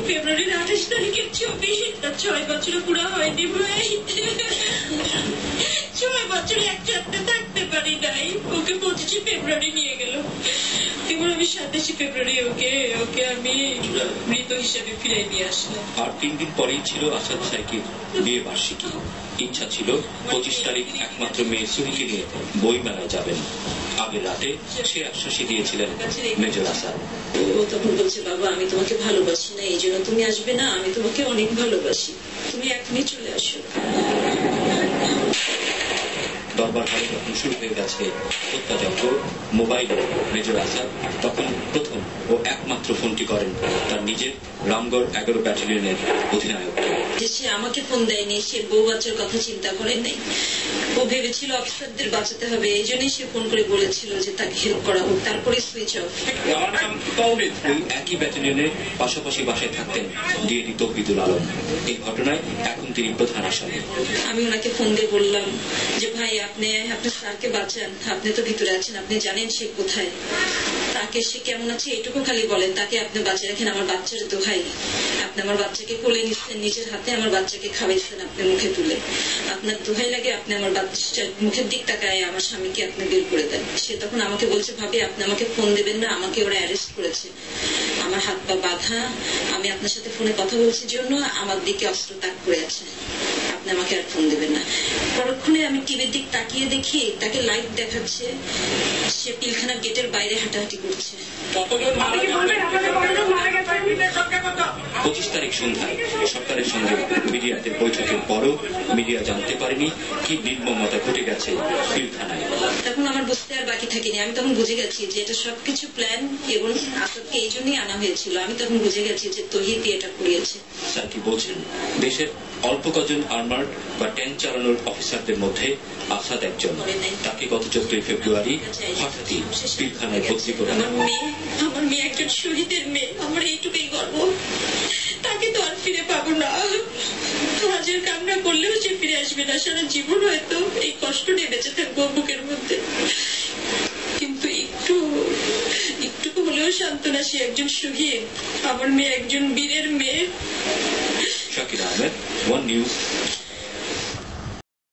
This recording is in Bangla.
ফেব্রুয়ারির 28 তারিখের 6 বছর পুরো হয়নি ভাই। 6 বছর একসাথে থাকতে পারি নাই। ওকে 25 ফেব্রুয়ারি নিয়ে গেল, এবার আমি 27 ফেব্রুয়ারি ওকে আমি মৃত হিসেবে ফিরে নিয়ে আসলাম। আর 3 দিন পরেই ছিল আসাদ সাইকির বিয়ে বার্ষিকী। ইচ্ছা ছিল 25 তারিখ একমাত্র মেয়ে সুরিকে নিয়ে বই মেলায় যাবেন। আগের রাতে সে আশ্বাসই দিয়েছিলেন মেজর আসাদ। ও তখন বলছে, বাবা আমি তোমাকে ভালোবাসি না, এই জন্য তুমি আসবে না, আমি তোমাকে অনেক ভালোবাসি, তুমি এখনই চলে আসো। দরবার হলে যখন শুরু হয়ে গেছে হত্যাযজ্ঞ, মোবাইল মেজর আসাদ তখন প্রথম ও একমাত্র ফোনটি করেন তার নিজের রামগড় 11 ব্যাটালিয়নের অধিনায়ককে। সে আমাকে ফোন দেয়নি, সে বউ বাচ্চার কথা চিন্তা করেন নাই। ও ভেবেছিল অফিসারদের বাঁচাতে হবে, এই জন্যই সে ফোন করে বলেছিল যে তাকে হেল্প করা হোক, তারপরে সুইচ অফ। ওই একই ব্যাটালিয়নের পাশাপাশি বাসায় থাকতেন ডিএডি তৌহিদুল আলম। এই ঘটনায় এখন তিনি প্রধান আসামি। আমি ওনাকে ফোন দিয়ে বললাম যে ভাই আপনি স্যারকে বাঁচান, আপনি তো ভিতরে আছেন, আপনি জানেন সে কোথায়, তাকে সে কেমন আছে এইটুকু খালি বলেন, তাকে আপনি বাঁচিয়ে রাখেন, আমার বাচ্চার দোহাই। আপনি আমার বাচ্চাকে কোলে নিচ্ছেন, নিজের হাতে আমার বাচ্চাকে খাওয়াইছেন আপনি মুখে তুলে, আপনার দোহাই লাগে আপনি আমার বাচ্চার মুখের দিক তাকায় আমার স্বামীকে আপনি বের করে দেন। সে তখন আমাকে বলছে, ভাবি আপনি আমাকে ফোন দেবেন না, আমাকে ওরা অ্যারেস্ট করেছে, আমার হাত পা বাঁধা, আমি আপনার সাথে ফোনে কথা বলছি জন্য আমার দিকে অস্ত্র তাক করে আছে, আপনি আমাকে আর ফোন দেবেন না। পরক্ষণে আমি টিভির দিক তাকিয়ে দেখি তাকে লাইভ দেখাচ্ছে, সে পিলখানার গেটের বাইরে হাঁটাহাঁটি করছে। 25 তারিখ সন্ধ্যায় সরকারের সঙ্গে মিডিয়াতে বৈঠকের পরও মিডিয়া জানতে পারেনি কি নির্মমতা ঘটে গেছে পিলখানায়। তখন আমার বুঝতে আর বাকি থাকেনি, আমি তখন বুঝে গেছি যে এটা সবকিছু প্ল্যান এবং আসাদকে এই জন্যই আনা হয়েছিল। আমি তখন বুঝে গেছি যে তৌহিদই এটা করিয়েছে। স্যার কি বলছেন, দেশের অল্প কজন আর্মার্ড বা ট্যাঙ্ক চালানোর অফিসারদের মধ্যে আসাদ একজন। তাকে গত 14 ফেব্রুয়ারি হঠাৎই পিলখানায় ভর্তি করে। আমার মেয়ে একজন শহীদের মেয়ে, আমার এইটুকুই গর্ব, তাকে তো আর ফিরে পাবো না। হাজার কামনা করলেও সে ফিরে আসবে না, সারা জীবন হয়তো এই কষ্ট নিয়ে বেঁচে থাকবো বুকের মধ্যে। কিন্তু একটুকু হলেও সান্ত্বনা, সে একজন শহীদ, আমার মেয়ে একজন বীরের মেয়ে। Shakir Ahmed, one news.